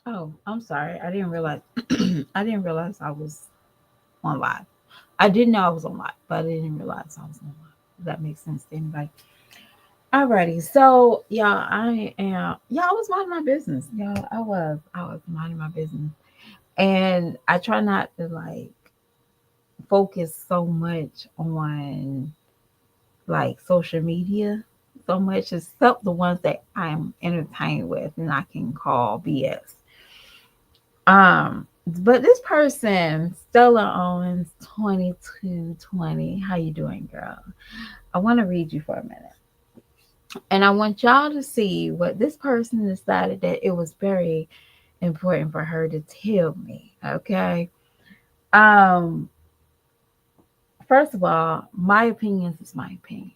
Oh, I'm sorry. I didn't realize. I didn't realize I was on live. I didn't know I was on live, but I didn't realize I was on live. Does that make sense to anybody? Alrighty. So, y'all, I am. Y'all, I was minding my business. Y'all, I was minding my business, and I try not to like focus so much on like social media so much, except the ones that I'm entertained with and I can call BS. But this person, Stella Owens 2220, how you doing, girl? I want to read you for a minute. And I want y'all to see what this person decided that it was very important for her to tell me. Okay. Um, First of all, my opinions is my opinion.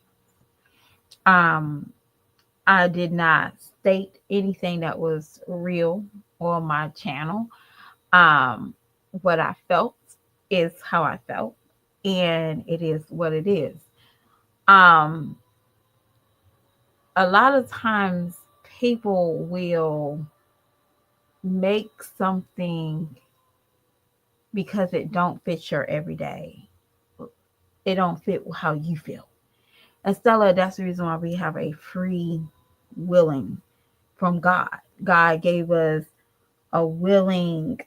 Um, I did not state anything that was real on my channel. Um, what I felt is how I felt, and it is what it is. Um, a lot of times people will make something because it don't fit your everyday. It don't fit how you feel. And Stella, that's the reason why we have a free willing from God. God gave us a willing,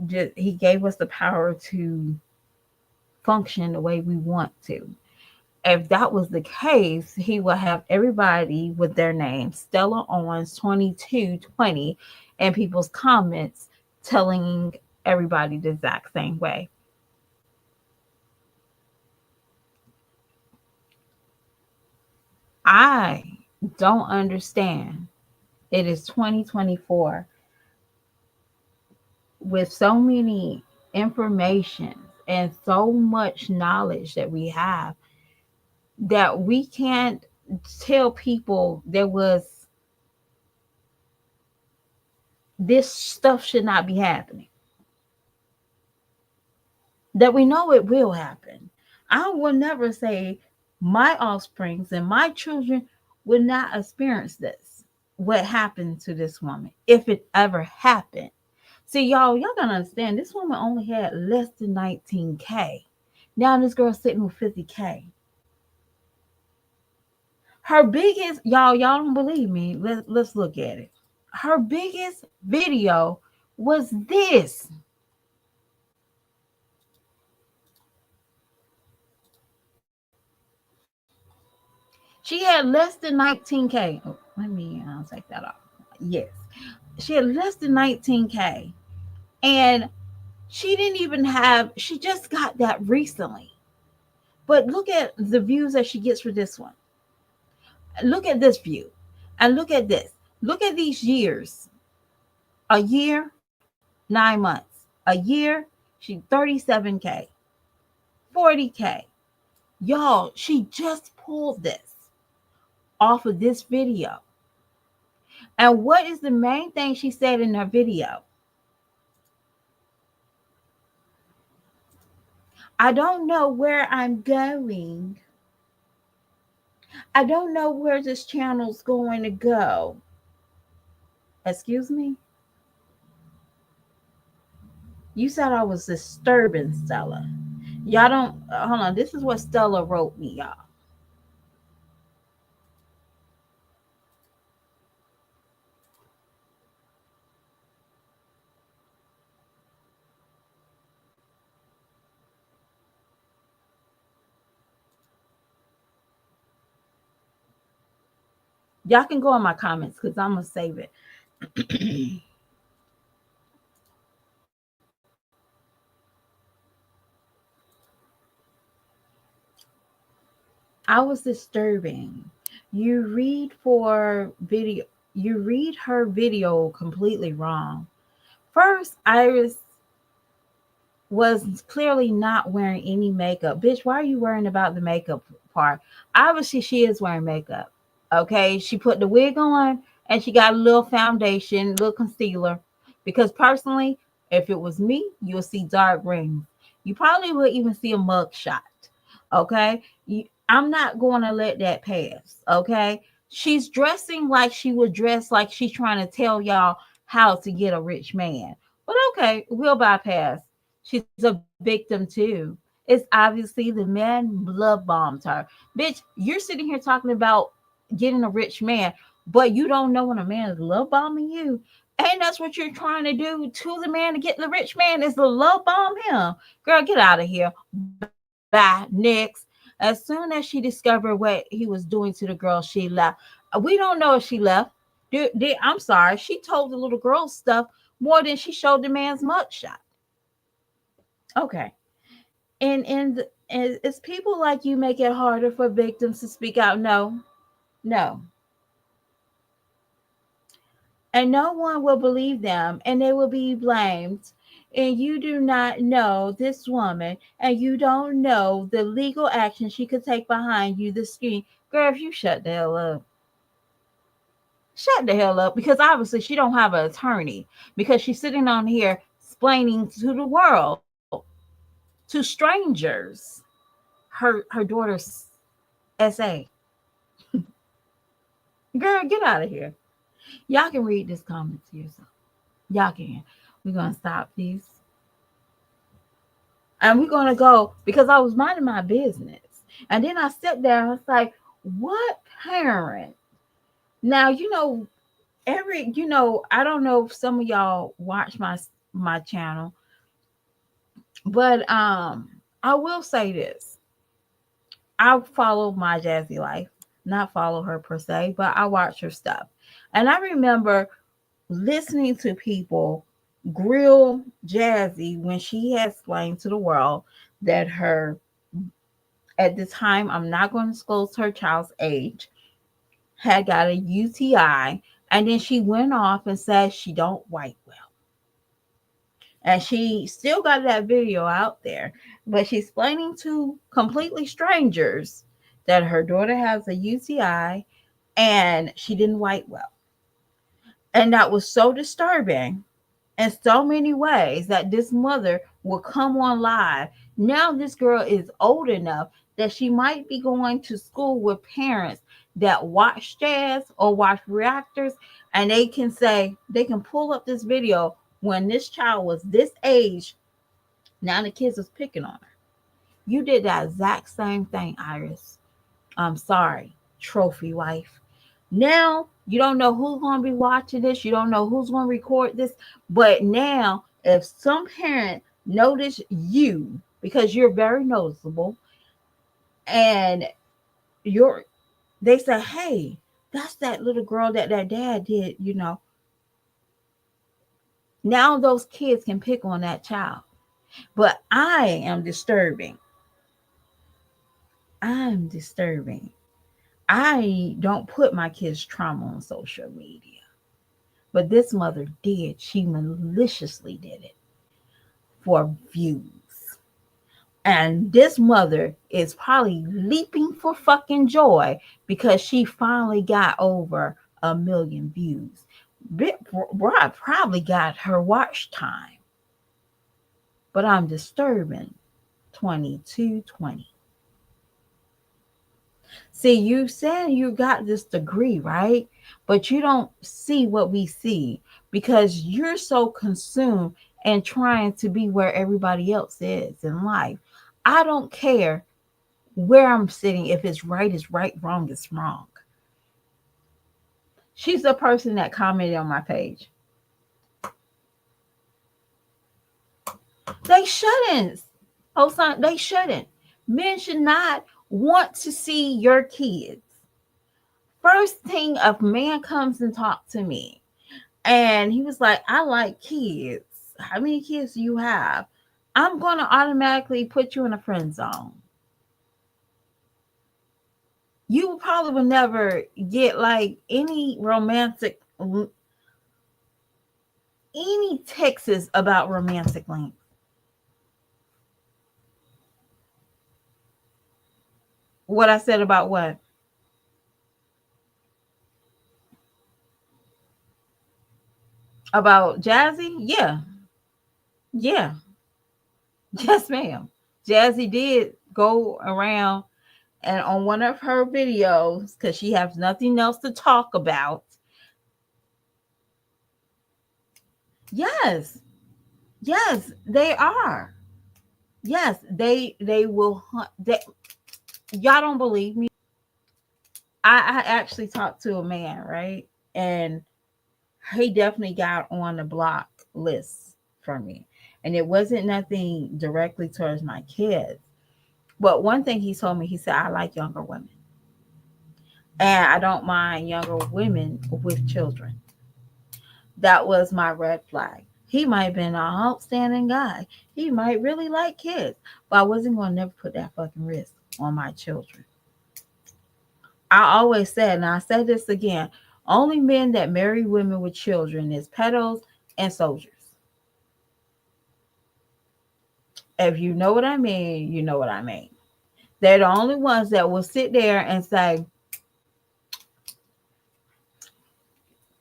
just he gave us the power to function the way we want to. If that was the case, he would have everybody with their name, Stella Owens 2220, and people's comments telling everybody the exact same way. I don't understand. It is 2024 with so many information and so much knowledge that we have that we can't tell people there was this stuff should not be happening, that we know it will happen. I will never say my offsprings and my children will not experience this, what happened to this woman, if it ever happened. See, y'all gotta understand this woman only had less than 19K. Now this girl's sitting with 50K. Her biggest, y'all don't believe me. Let's look at it. Her biggest video was this. She had less than 19K. Oh, let me take that off. Yes. She had less than 19K. And she didn't even have, she just got that recently. But look at the views that she gets for this one. Look at this view. And look at this. Look at these years. A year, 9 months. A year, she 37K, 40K. Y'all, she just pulled this off of this video. And what is the main thing she said in her video? I don't know where I'm going. I don't know where this channel's going to go. Excuse me? You said I was disturbing Stella. Y'all don't, hold on. This is what Stella wrote me, y'all. Y'all can go in my comments because I'm going to save it. I was disturbing. You read for video, you read her video completely wrong. First, Iris was clearly not wearing any makeup. Bitch, why are you worrying about the makeup part? Obviously, she is wearing makeup. Okay, she put the wig on and she got a little foundation, little concealer. Because personally, if it was me, you'll see dark rings. You probably will even see a mug shot. Okay, I'm not going to let that pass. Okay, She's dressing like she would dress like she's trying to tell y'all how to get a rich man. But okay, we'll bypass. She's a victim too. It's obviously the man love bombed her. Bitch, you're sitting here talking about getting a rich man, but you don't know when a man is love bombing you. And that's what you're trying to do to the man to get the rich man is to love bomb him. Girl, get out of here. Bye. Next. As soon as she discovered what he was doing to the girl, she left. We don't know if she left. I'm sorry. She told the little girl stuff more than she showed the man's mugshot. Okay. And it's people like you make it harder for victims to speak out. No, no. And no one will believe them and they will be blamed. And you do not know this woman and you don't know the legal action she could take behind you, the screen. Girl, if you shut the hell up, shut the hell up because obviously she don't have an attorney because she's sitting on here explaining to the world, to strangers, her daughter's SA. Girl, get out of here. Y'all can read this comment to yourself. Y'all can. We're gonna stop these. And we're gonna go because I was minding my business. And then I sat there and I was like, what parent? Now I don't know if some of y'all watch my channel, but I will say this. I follow my Jazzy life, not follow her per se, but I watch her stuff. And I remember listening to people grill Jazzy when she had explained to the world that her, at the time, I'm not going to disclose her child's age, had got a UTI, and then she went off and said she don't wipe well. And she still got that video out there, but she's explaining to completely strangers that her daughter has a UTI and she didn't wipe well. And that was so disturbing in so many ways that this mother will come on live. Now this girl is old enough that she might be going to school with parents that watch Jazz or watch reactors, and they can pull up this video when this child was this age. Now the kids was picking on her. You did that exact same thing, Iris. I'm sorry, trophy wife. Now you don't know who's going to be watching this. You don't know who's going to record this. But now, if some parent notice you because you're very noticeable, and they say, "Hey, that's that little girl that dad did." Now those kids can pick on that child. But I'm disturbing. I'm disturbing. I don't put my kids' trauma on social media. But this mother did. She maliciously did it for views. And this mother is probably leaping for fucking joy because she finally got over 1 million views. Bride probably got her watch time. But I'm disturbing 2220. See, you said you got this degree, right? But you don't see what we see because you're so consumed and trying to be where everybody else is in life. I don't care where I'm sitting. If it's right, wrong is wrong. She's the person that commented on my page. They shouldn't. Oh, son, they shouldn't. Men should not want to see your kids. First thing, a man comes and talked to me, and he was like, "I like kids. How many kids do you have?" I'm going to automatically put you in a friend zone. You probably will never get like any romantic, any texts about romantic links. What I said about what? About Jazzy? Yeah. Yeah. Yes, ma'am. Jazzy did go around And on one of her videos, because she has nothing else to talk about, yes, yes, they are. Yes, they will hunt. Y'all don't believe me? I actually talked to a man, right? And he definitely got on the block list for me. And it wasn't nothing directly towards my kids. But one thing he told me, he said, I like younger women. And I don't mind younger women with children. That was my red flag. He might have been an outstanding guy. He might really like kids. But I wasn't going to never put that fucking risk on my children. I always said, and I say this again, only men that marry women with children is pedos and soldiers. If you know what I mean, you know what I mean. They're the only ones that will sit there and say,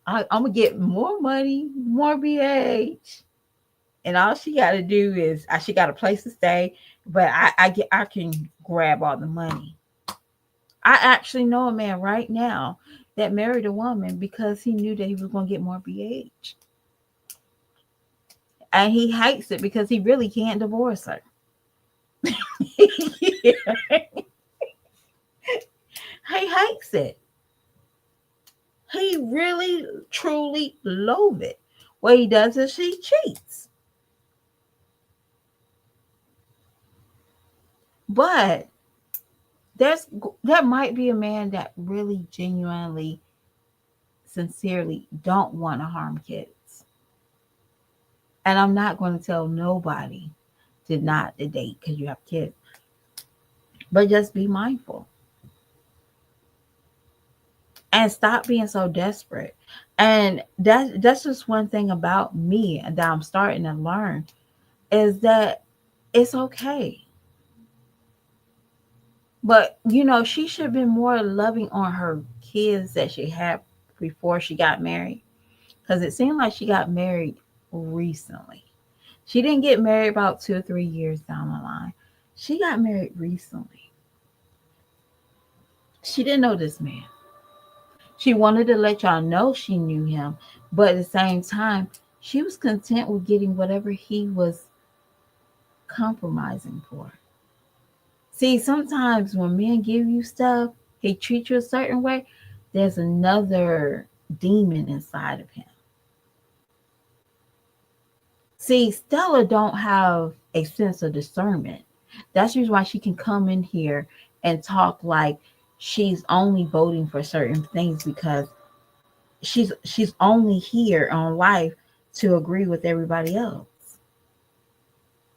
I'm going to get more money, more BH. And all she got to do is, she got a place to stay, but I can grab all the money. I actually know a man right now that married a woman because he knew that he was going to get more BH. And he hates it because he really can't divorce her. He hates it. He really, truly loathes it. What he does is he cheats. But there might be a man that really genuinely, sincerely don't want to harm kids. And I'm not going to tell nobody to not to date because you have kids. But just be mindful. And stop being so desperate. And that's just one thing about me that I'm starting to learn is that it's okay. But she should have been more loving on her kids that she had before she got married. Because it seemed like she got married recently. She didn't get married about 2 or 3 years down the line. She got married recently. She didn't know this man. She wanted to let y'all know she knew him, but at the same time, she was content with getting whatever he was compromising for. See, sometimes when men give you stuff, he treats you a certain way, there's another demon inside of him. See, Stella don't have a sense of discernment. That's the reason why she can come in here and talk like she's only voting for certain things because she's only here on life to agree with everybody else.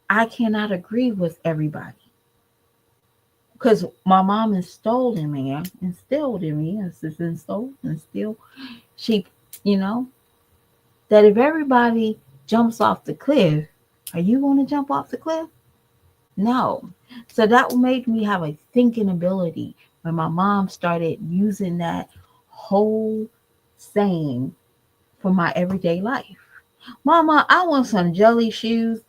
I cannot agree with everybody because my mom instilled in me, and it's instilled and still she, you know, that if everybody jumps off the cliff, are you going to jump off the cliff? No. So that made me have a thinking ability when my mom started using that whole saying for my everyday life. Mama, I want some jelly shoes.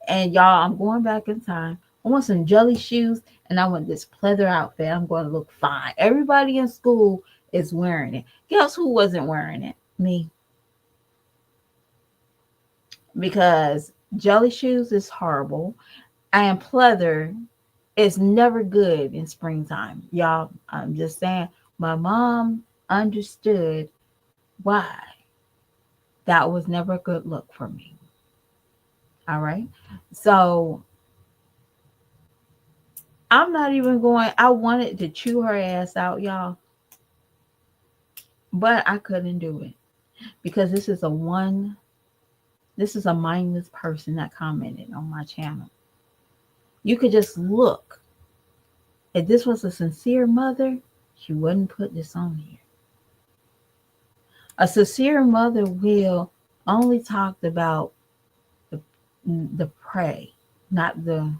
And y'all, I'm going back in time. I want some jelly shoes and I want this pleather outfit. I'm going to look fine. Everybody in school is wearing it. Guess who wasn't wearing it? Me. Because jelly shoes is horrible and pleather is never good in springtime. Y'all, I'm just saying, my mom understood why that was never a good look for me. All right. So I'm not even going, I wanted to chew her ass out, y'all, but I couldn't do it because this is a mindless person that commented on my channel. You could just look. If this was a sincere mother, she wouldn't put this on here. A sincere mother will only talk about the, the prey, not the,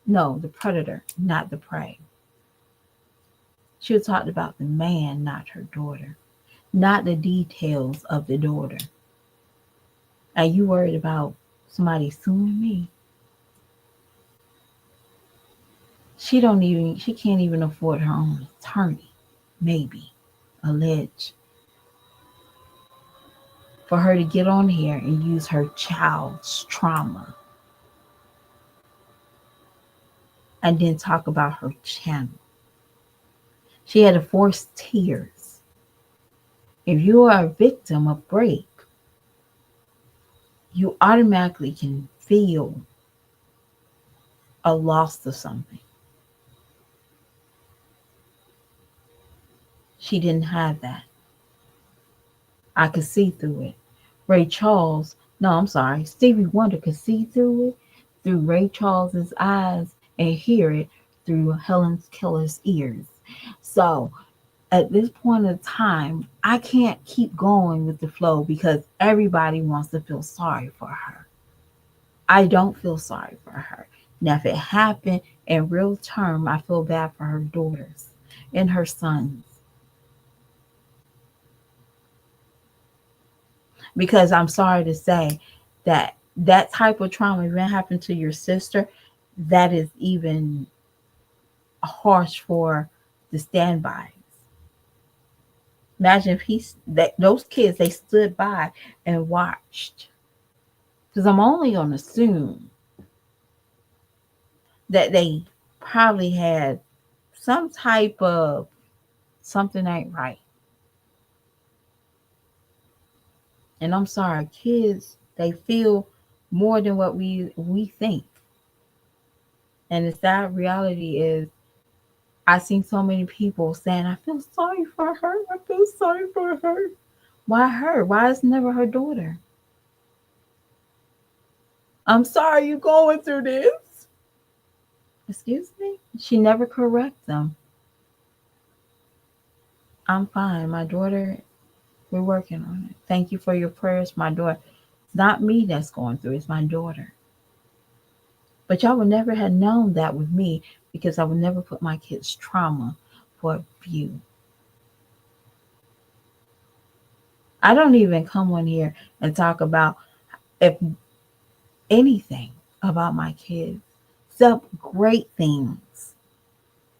no, the predator, not the prey. She talked about the man, not her daughter, not the details of the daughter. Are you worried about somebody suing me? she can't even afford her own attorney, maybe, allege, for her to get on here and use her child's trauma and then talk about her channel. She had to force tears. If you are a victim of rape, you automatically can feel a loss of something. She didn't have that. I could see through it. Ray Charles, no, I'm sorry, Stevie Wonder could see through it through Ray Charles's eyes and hear it through Helen Keller's ears. So at this point in time, I can't keep going with the flow because everybody wants to feel sorry for her. I don't feel sorry for her. Now, if it happened in real term, I feel bad for her daughters and her sons. Because I'm sorry to say that that type of trauma even happened to your sister, that is even harsh for the standbys. Imagine if those kids they stood by and watched. Because I'm only gonna assume that they probably had some type of something ain't right. And I'm sorry, kids they feel more than what we think. And the sad reality is I've seen so many people saying, I feel sorry for her. I feel sorry for her. Why her? Why is never her daughter? I'm sorry you're going through this. Excuse me? She never correct them. I'm fine. My daughter, we're working on it. Thank you for your prayers, my daughter. It's not me that's going through, it's my daughter. But y'all would never have known that with me because I would never put my kids' trauma for view. I don't even come on here and talk about if anything about my kids, some great things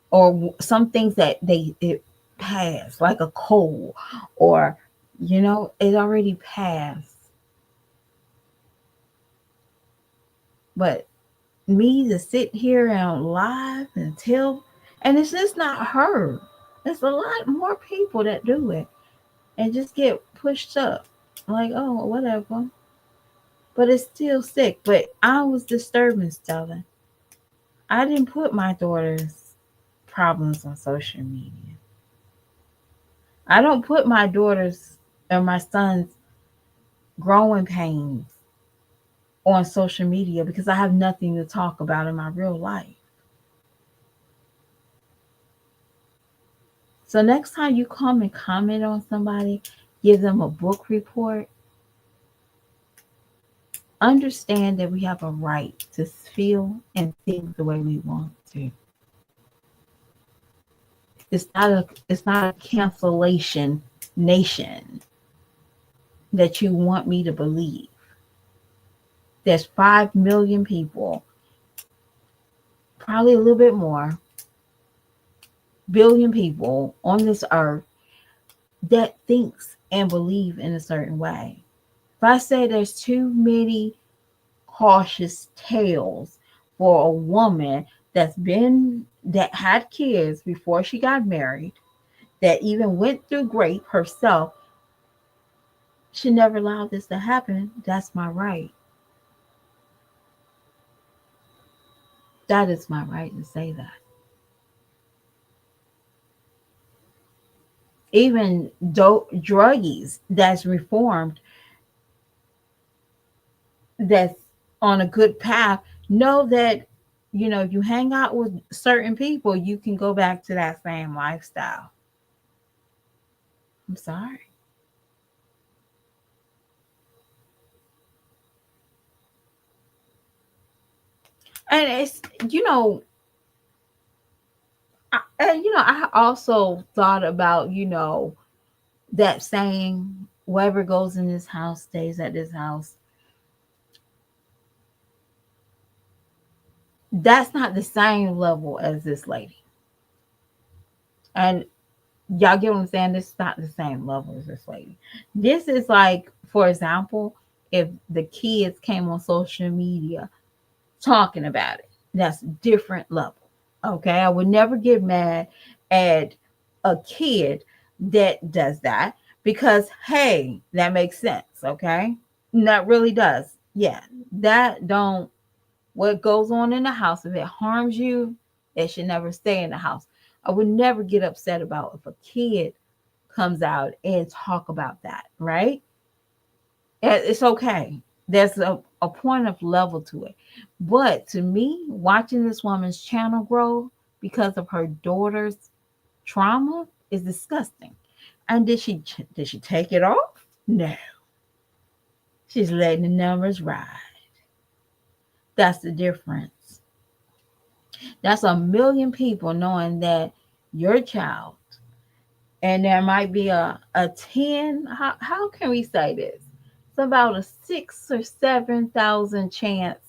or some things that it passed, like a cold, or it already passed. But me to sit here and live and tell, and it's just not her. There's a lot more people that do it and just get pushed up, like, oh, whatever. But it's still sick. But I was disturbing, Stella. I didn't put my daughter's problems on social media. I don't put my daughter's or my son's growing pains on social media because I have nothing to talk about in my real life. So next time you come and comment on somebody, give them a book report, understand that we have a right to feel and think the way we want to. It's not a cancellation nation that you want me to believe. There's 5 million people, probably a little bit more, billion people on this earth that thinks and believe in a certain way. If I say there's too many cautious tales for a woman that had kids before she got married, that even went through grape herself, she never allowed this to happen. That's my right. That is my right to say that. Even druggies that's reformed, that's on a good path, know that if you hang out with certain people, you can go back to that same lifestyle. I'm sorry. And it's I also thought about that saying, whoever goes in this house stays at this house. That's not the same level as this lady. And y'all get what I'm saying? This is not the same level as this lady. This is like, for example, if the kids came on social media talking about it, that's different level. Okay. I would never get mad at a kid that does that because, hey, that makes sense. Okay. And that really does. Yeah. That don't, what goes on in the house, if it harms you, it should never stay in the house. I would never get upset about if a kid comes out and talk about that, right? It's okay. There's a point of level to it. But to me, watching this woman's channel grow because of her daughter's trauma is disgusting. And did she take it off? No. She's letting the numbers ride. That's the difference. That's a million people knowing that your child, and there might be a 10, how can we say this? It's about a 6 or 7,000 chance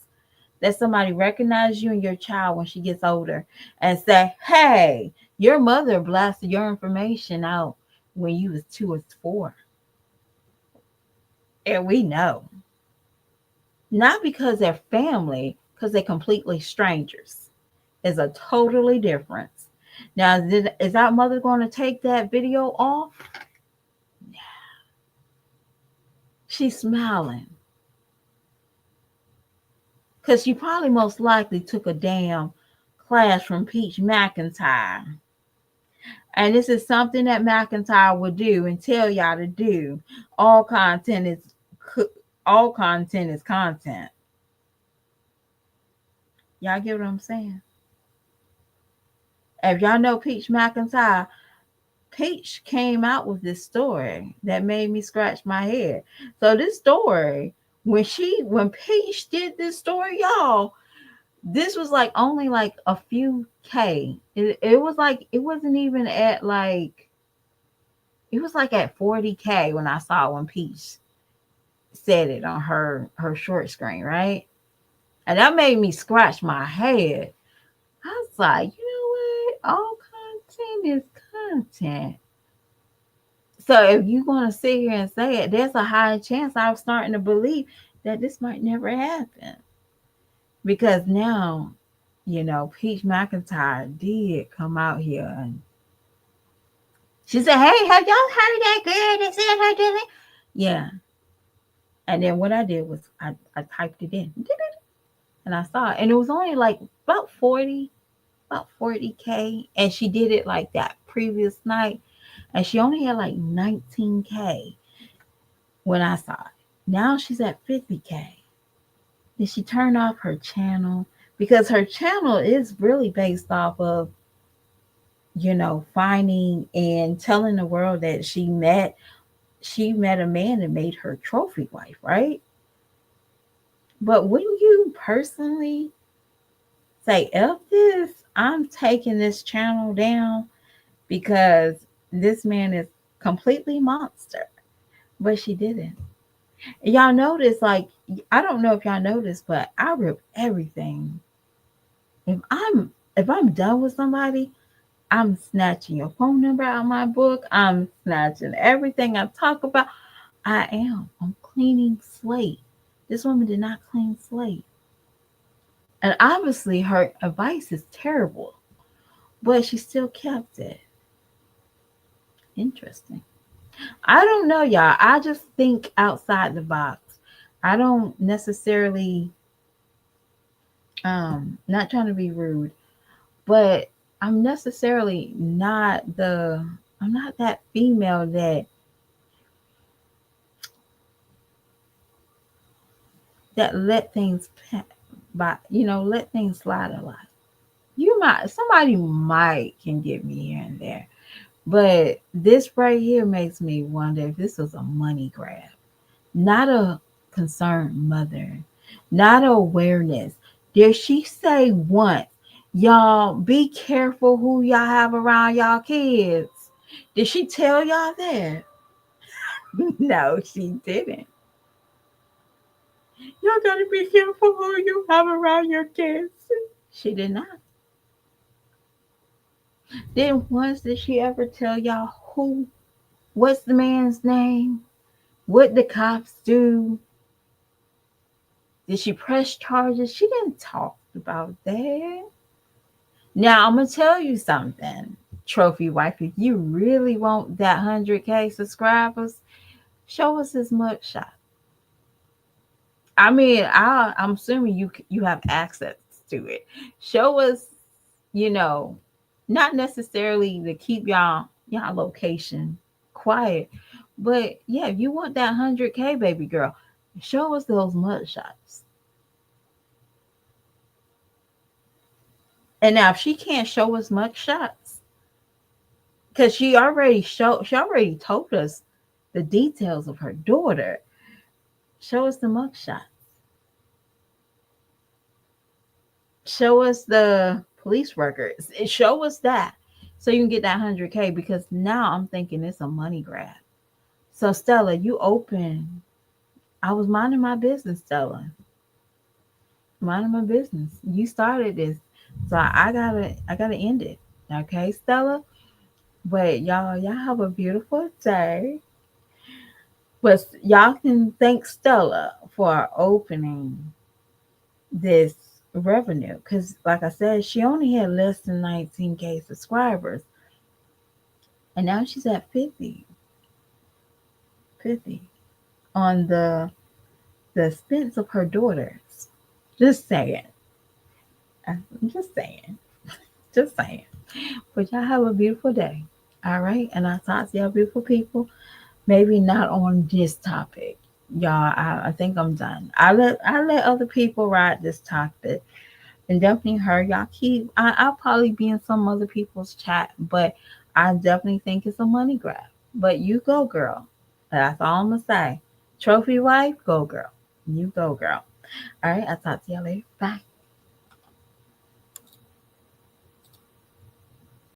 that somebody recognize you and your child when she gets older and say, hey, your mother blasted your information out when you was 2 or 4. And we know. Not because they're family, because they're completely strangers. Is a totally difference. Now, is that mother going to take that video off? She's smiling because she probably most likely took a damn class from Peach McIntyre. And this is something that McIntyre would do and tell y'all to do. All content is all content is content. Y'all get what I'm saying? If y'all know Peach McIntyre, Peach came out with this story that made me scratch my head. So this story, when Peach did this story, y'all, this was like only like a few K. It was like it wasn't even at like it was like at 40K when I saw when Peach said it on her short screen, right? And that made me scratch my head. I was like, you know what? All content is content. So if you're going to sit here and say it, there's a high chance I was starting to believe that this might never happen. Because now, Peach McIntyre did come out here and she said, hey, have y'all heard that girl that said her doing it? Yeah. And then what I did was I typed it in and I saw it. And it was only like about 40K. And she did it like that previous night. And she only had like 19K when I saw it. Now she's at 50K. Did she turn off her channel? Because her channel is really based off of, finding and telling the world that she met a man that made her trophy wife, right? But wouldn't you personally say, F this? I'm taking this channel down because this man is completely monster. But she didn't. Y'all notice, like, I don't know if y'all noticed, but I rip everything. If I'm done with somebody, I'm snatching your phone number out of my book. I'm snatching everything I talk about. I am. I'm cleaning slate. This woman did not clean slate. And obviously her advice is terrible, but she still kept it. Interesting. I don't know, y'all. I just think outside the box. I don't necessarily not trying to be rude, but I'm not that female that let things let things slide a lot. Somebody might can get me here and there, but this right here makes me wonder if this was a money grab, not a concerned mother, not awareness. Did she say once, y'all be careful who y'all have around y'all kids? Did she tell y'all that? No, she didn't. Y'all gotta be careful who you have around your kids. She did not. Then once did she ever tell y'all what's the man's name? What the cops do? Did she press charges? She didn't talk about that. Now I'm gonna tell you something, trophy wife. If you really want that 100K subscribers, show us his mugshot. I mean, I'm assuming you have access to it. Show us, you know, not necessarily to keep y'all location quiet, but yeah, if you want that 100K, baby girl, show us those mugshots. And now, if she can't show us mugshots, because she already told us the details of her daughter. Show us the mugshot. Show us the police records. Show us that so you can get that 100K. Because now I'm thinking it's a money grab. So Stella, you open. I was minding my business, Stella. Minding my business. You started this, so I gotta end it. Okay, Stella. But y'all have a beautiful day. But y'all can thank Stella for opening this revenue because, like I said, she only had less than 19K subscribers, and now she's at 50 on the expense of her daughters. Just saying. I'm just saying. Just saying. But y'all have a beautiful day. All right, and I'll talk to y'all beautiful people. Maybe not on this topic. Y'all, I think I'm done. I let other people ride this topic. And definitely her. Y'all keep. I'll probably be in some other people's chat, but I definitely think it's a money grab. But you go, girl. That's all I'm gonna say. Trophy wife, go, girl. You go, girl. All right. I'll talk to y'all later. Bye.